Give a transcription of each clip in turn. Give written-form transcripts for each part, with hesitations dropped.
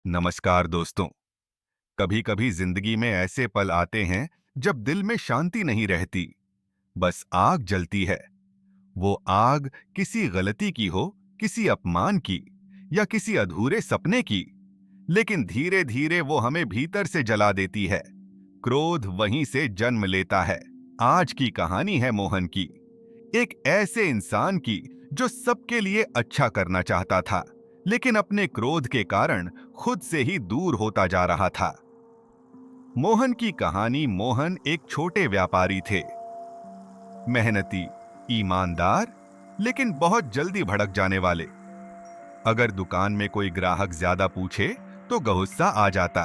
नमस्कार दोस्तों। कभी कभी जिंदगी में ऐसे पल आते हैं जब दिल में शांति नहीं रहती, बस आग जलती है। वो आग किसी गलती की हो, किसी अपमान की या किसी अधूरे सपने की, लेकिन धीरे धीरे वो हमें भीतर से जला देती है। क्रोध वहीं से जन्म लेता है। आज की कहानी है मोहन की, एक ऐसे इंसान की जो सबके लिए अच्छा करना चाहता था, लेकिन अपने क्रोध के कारण खुद से ही दूर होता जा रहा था। मोहन की कहानी। मोहन एक छोटे व्यापारी थे, मेहनती, ईमानदार, लेकिन बहुत जल्दी भड़क जाने वाले। अगर दुकान में कोई ग्राहक ज्यादा पूछे तो गुस्सा आ जाता।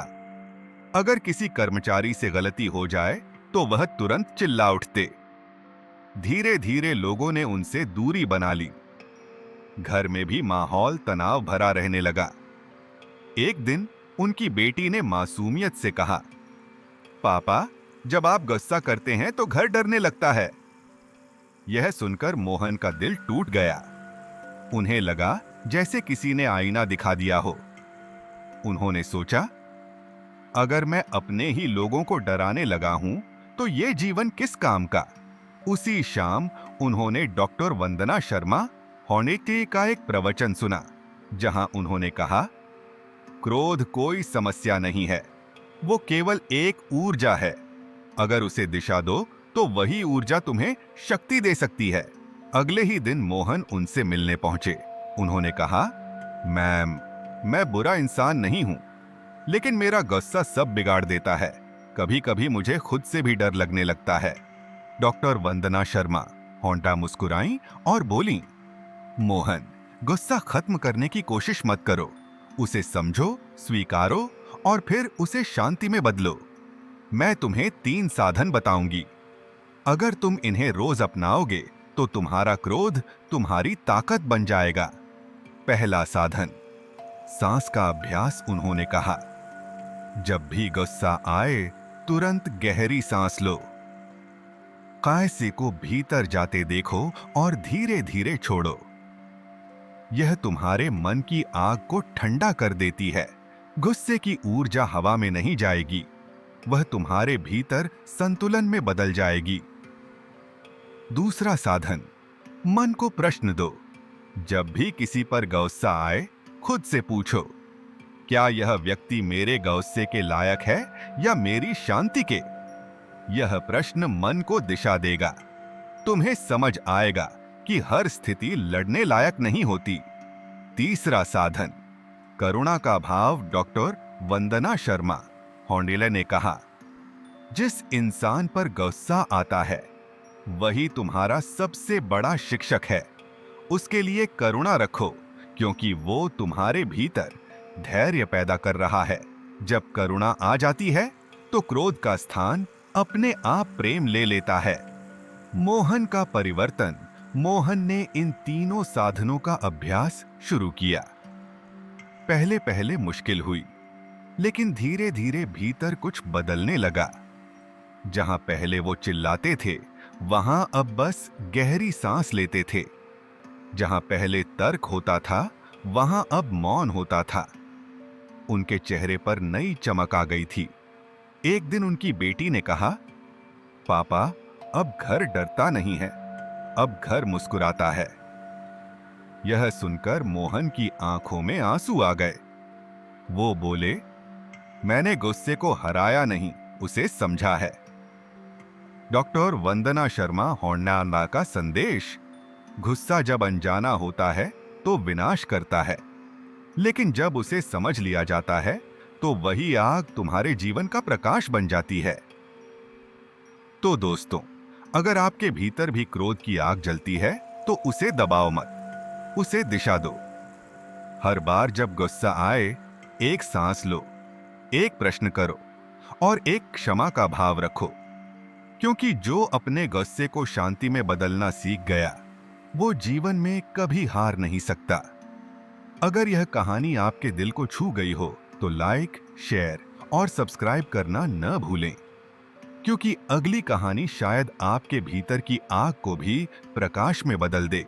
अगर किसी कर्मचारी से गलती हो जाए तो वह तुरंत चिल्ला उठते। धीरे धीरे लोगों ने उनसे दूरी बना ली। घर में भी माहौल तनाव भरा रहने लगा। एक दिन उनकी बेटी ने मासूमियत से कहा, पापा, जब आप गुस्सा करते हैं तो घर डरने लगता है। यह सुनकर मोहन का दिल टूट गया। उन्हें लगा जैसे किसी ने आईना दिखा दिया हो। उन्होंने सोचा, अगर मैं अपने ही लोगों को डराने लगा हूं तो ये जीवन किस काम का। उसी शाम उन्होंने डॉक्टर वंदना शर्मा होनेटे का एक प्रवचन सुना, जहां उन्होंने कहा, क्रोध कोई समस्या नहीं है, वो केवल एक ऊर्जा है। अगर उसे दिशा दो तो वही ऊर्जा तुम्हें शक्ति दे सकती है। अगले ही दिन मोहन उनसे मिलने पहुंचे। उन्होंने कहा, मैम, मैं बुरा इंसान नहीं हूं, लेकिन मेरा गुस्सा सब बिगाड़ देता है। कभी कभी मुझे खुद से भी डर लगने लगता है। डॉक्टर वंदना शर्मा होंटा मुस्कुराई और बोली, मोहन, गुस्सा खत्म करने की कोशिश मत करो। उसे समझो, स्वीकारो और फिर उसे शांति में बदलो। मैं तुम्हें 3 साधन बताऊंगी। अगर तुम इन्हें रोज अपनाओगे तो तुम्हारा क्रोध तुम्हारी ताकत बन जाएगा। पहला साधन, सांस का अभ्यास। उन्होंने कहा, जब भी गुस्सा आए तुरंत गहरी सांस लो। कायसे को भीतर जाते देखो और धीरे धीरे छोड़ो। यह तुम्हारे मन की आग को ठंडा कर देती है। गुस्से की ऊर्जा हवा में नहीं जाएगी, वह तुम्हारे भीतर संतुलन में बदल जाएगी। दूसरा साधन, मन को प्रश्न दो। जब भी किसी पर गुस्सा आए, खुद से पूछो, क्या यह व्यक्ति मेरे गुस्से के लायक है या मेरी शांति के। यह प्रश्न मन को दिशा देगा। तुम्हें समझ आएगा कि हर स्थिति लड़ने लायक नहीं होती। तीसरा साधन, करुणा का भाव। डॉक्टर वंदना शर्मा होंडेले ने कहा, जिस इंसान पर गुस्सा आता है वही तुम्हारा सबसे बड़ा शिक्षक है। उसके लिए करुणा रखो, क्योंकि वो तुम्हारे भीतर धैर्य पैदा कर रहा है। जब करुणा आ जाती है तो क्रोध का स्थान अपने आप प्रेम ले लेता है। मोहन का परिवर्तन। मोहन ने इन तीनों साधनों का अभ्यास शुरू किया। पहले पहले मुश्किल हुई, लेकिन धीरे धीरे भीतर कुछ बदलने लगा। जहां पहले वो चिल्लाते थे, वहां अब बस गहरी सांस लेते थे। जहां पहले तर्क होता था, वहां अब मौन होता था। उनके चेहरे पर नई चमक आ गई थी। एक दिन उनकी बेटी ने कहा, पापा, अब घर डरता नहीं है, अब घर मुस्कुराता है। यह सुनकर मोहन की आंखों में आंसू आ गए। वो बोले, मैंने गुस्से को हराया नहीं, उसे समझा है। डॉक्टर वंदना शर्मा होन्नाला का संदेश, गुस्सा जब अनजाना होता है तो विनाश करता है, लेकिन जब उसे समझ लिया जाता है तो वही आग तुम्हारे जीवन का प्रकाश बन जाती है। तो दोस्तों, अगर आपके भीतर भी क्रोध की आग जलती है तो उसे दबाओ मत, उसे दिशा दो। हर बार जब गुस्सा आए, एक सांस लो, एक प्रश्न करो और एक क्षमा का भाव रखो, क्योंकि जो अपने गुस्से को शांति में बदलना सीख गया, वो जीवन में कभी हार नहीं सकता। अगर यह कहानी आपके दिल को छू गई हो तो लाइक, शेयर और सब्सक्राइब करना न भूलें, क्योंकि अगली कहानी शायद आपके भीतर की आग को भी प्रकाश में बदल दे।